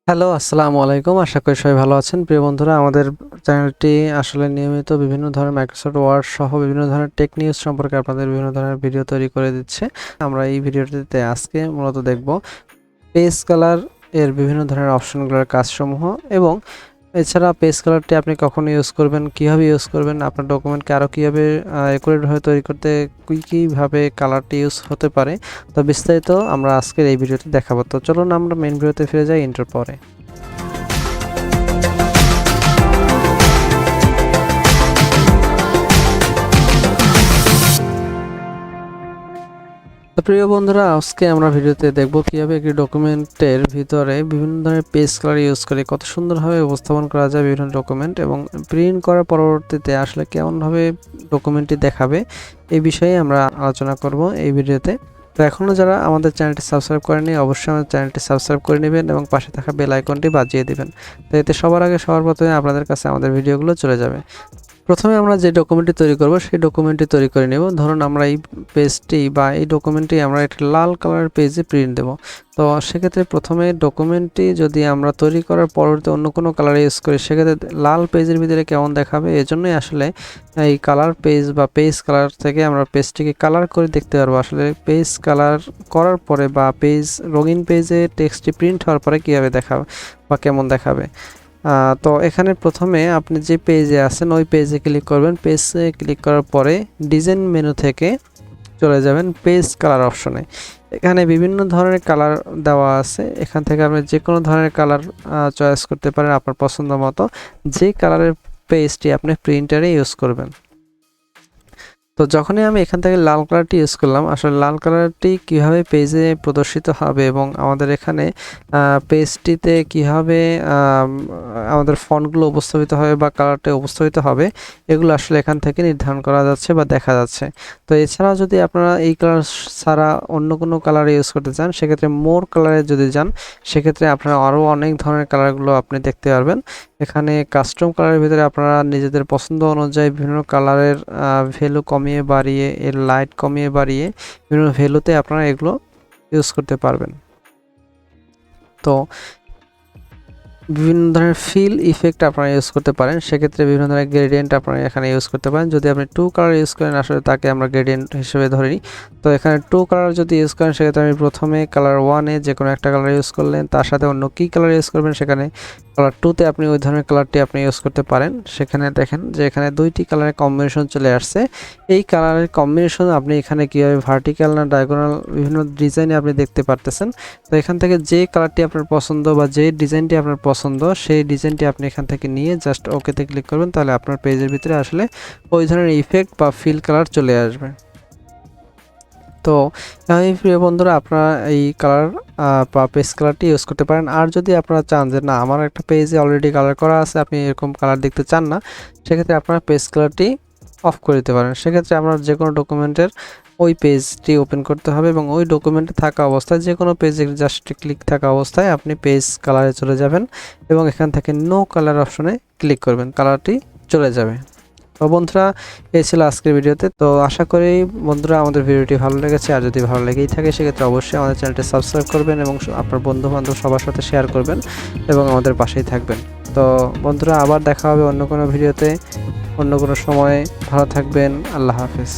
Hello, আসসালামু আলাইকুম। আশা করি সবাই ভালো আছেন। প্রিয় বন্ধুরা, আমাদের চ্যানেলটি আসলে নিয়মিত বিভিন্ন ধরনের মাইক্রোসফট ওয়ার্ড সহ বিভিন্ন ধরনের টেক নিউজ সম্পর্কে আপনাদের বিভিন্ন ধরনের ভিডিও তৈরি করে দিচ্ছে। আমরা এই ভিডিওটিতে আজকে মূলত দেখব পেজ কালার এর বিভিন্ন ধরনের অপশনগুলোর কাজসমূহ এবং এছাড়া পেজ কালারটি আপনি কখন ইউজ করবেন, কিভাবে ইউজ করবেন, আপনার ডকুমেন্টকে আরও কীভাবে অ্যাকুরেটভাবে তৈরি করতে কীভাবে কালারটি ইউজ হতে পারে, তো বিস্তারিত আমরা আজকের এই ভিডিওতে দেখাবো। তো চলুন আমরা মেইন ভিডিওতে ফিরে যাই ইন্টার পরে। তো প্রিয় বন্ধুরা, আজকে আমরা ভিডিওতে দেখব কিভাবে একটি ডকুমেন্টের ভিতরে বিভিন্ন ধরনের পেজ কালার ইউজ করে কত সুন্দরভাবে উপস্থাপন করা যায় বিভিন্ন ডকুমেন্ট, এবং প্রিন্ট করার পরবর্তীতে আসলে কেমনভাবে ডকুমেন্টটি দেখাবে এই বিষয়ে আমরা আলোচনা করব এই ভিডিওতে। তো এখনও যারা আমাদের চ্যানেলটি সাবস্ক্রাইব করেনি, অবশ্যই আমাদের চ্যানেলটি সাবস্ক্রাইব করে নেবেন এবং পাশে থাকা বেল আইকনটি বাজিয়ে দিবেন। তো এতে সবার আগে সবার প্রথমে আপনাদের কাছে আমাদের ভিডিওগুলো চলে যাবে। প্রথমে আমরা যে ডকুমেন্টটি তৈরি করব সেই ডকুমেন্টটি তৈরি করে নেব। ধরুন আমরা এই পেজটি বা এই ডকুমেন্টটি আমরা একটা লাল কালারের পেজে প্রিন্ট দেব। তো সেক্ষেত্রে প্রথমে ডকুমেন্টটি যদি আমরা তৈরি করার পরবর্তী অন্য কোনো কালার ইউজ করি, সেক্ষেত্রে লাল পেজের ভিতরে কেমন দেখাবে, এজন্যই আসলে এই কালার পেজ বা পেজ কালার থেকে আমরা পেজটিকে কালার করে দেখতে পারবো আসলে পেজ কালার করার পরে বা পেজ রঙিন পেজে টেক্সটটি প্রিন্ট হওয়ার পরে কীভাবে দেখাবে বা কেমন দেখাবে। তো এখানে প্রথমে আপনি যে পেজে আছেন ওই পেজে ক্লিক করবেন। পেজে ক্লিক করার পরে ডিজাইন মেনু থেকে চলে যাবেন পেজ কালার অপশনে। এখানে বিভিন্ন ধরনের কালার দেওয়া আছে, এখান থেকে আপনি যে কোনো ধরনের কালার চয়েস করতে পারেন আপনার পছন্দ মতো, যে কালারের পেজটি আপনি প্রিন্টারে ইউজ করবেন। তো যখনই আমি এখান থেকে লাল কালারটি ইউজ করলাম, আসলে লাল কালারটি কিভাবে পেজে প্রদর্শিত হবে এবং আমাদের এখানে পেজটিতে কিভাবে আমাদের ফন্টগুলো উপস্থাপিত হবে বা কালারটা উপস্থাপিত হবে, এগুলো আসলে এখান থেকে নির্ধারণ করা যাচ্ছে বা দেখা যাচ্ছে। তো এছাড়া যদি আপনারা এই কালার ছাড়া অন্য কোনো কালার ইউজ করতে চান, সেক্ষেত্রে মোর কালারে যদি যান, সেক্ষেত্রে আপনারা আরও অনেক ধরনের কালারগুলো আপনি দেখতে পারবেন। এখানে কাস্টম কালারের ভিতরে আপনারা নিজেদের পছন্দ অনুযায়ী বিভিন্ন কালারের ভ্যালু কমিয়ে বাড়িয়ে, এর লাইট কমিয়ে বাড়িয়ে বিভিন্ন ভ্যালুতে আপনারা এগুলো ইউজ করতে পারবেন। তো বিভিন্ন ধরনের ফিল ইফেক্ট আপনারা ইউজ করতে পারেন, সেক্ষেত্রে বিভিন্ন ধরনের গ্রেডিয়েন্ট আপনারা এখানে ইউজ করতে পারেন। যদি আপনি টু কালার ইউজ করেন, আসলে তাকে আমরা গ্রেডিয়েন্ট হিসেবে ধরি। তো এখানে টু কালার যদি ইউজ করেন, সেক্ষেত্রে আমি প্রথমে কালার ওয়ানে যে কোনো একটা কালার ইউজ করলেন, তার সাথে অন্য কী কালার ইউজ করবেন, সেখানে কালার টুতে আপনি ওই ধরনের কালারটি আপনি ইউজ করতে পারেন। সেখানে দেখেন যে এখানে দুইটি কালারের কম্বিনেশন চলে আসছে। এই কালারের কম্বিনেশন আপনি এখানে কীভাবে ভার্টিক্যাল না ডায়াগোনাল বিভিন্ন ডিজাইনে আপনি দেখতে পারতেছেন। তো এখান থেকে যে কালারটি আপনার পছন্দ বা যে ডিজাইনটি আপনার পছন্দ, সেই ডিজাইনটি আপনি এখান থেকে নিয়ে জাস্ট ওকেতে ক্লিক করবেন, তাহলে আপনার পেজের ভিতরে আসলে ওই ধরনের ইফেক্ট বা ফিল কালার চলে আসবে। তো প্রিয় বন্ধুরা, আপনারা এই কালার বা পেজ কালারটি ইউজ করতে পারেন। আর যদি আপনারা চান যে না, আমার একটা পেজে অলরেডি কালার করা আছে, আপনি এরকম কালার দেখতে চান না, সেক্ষেত্রে আপনারা পেজ কালারটি অফ করে দিতে পারেন। সেক্ষেত্রে আপনার যে কোনো ডকুমেন্টের ওই পেজটি ওপেন করতে হবে এবং ওই ডকুমেন্টে থাকা অবস্থায় যে কোনো পেজে জাস্ট ক্লিক থাকা অবস্থায় আপনি পেজ কালারে চলে যাবেন এবং এখান থেকে নো কালার অপশনে ক্লিক করবেন, কালারটি চলে যাবে। তো বন্ধুরা, এই ছিল আজকের ভিডিওতে। তো আশা করি বন্ধুরা আমাদের ভিডিওটি ভালো লেগেছে, আর যদি ভালো লেগেই থাকে সেক্ষেত্রে অবশ্যই আমাদের চ্যানেলটি সাবস্ক্রাইব করবেন এবং আপনার বন্ধুবান্ধব সবার সাথে শেয়ার করবেন এবং আমাদের পাশেই থাকবেন। তো বন্ধুরা, আবার দেখা হবে অন্য কোনো ভিডিওতে, অন্য কোনো সময়। ভালো থাকবেন। আল্লাহ হাফেজ।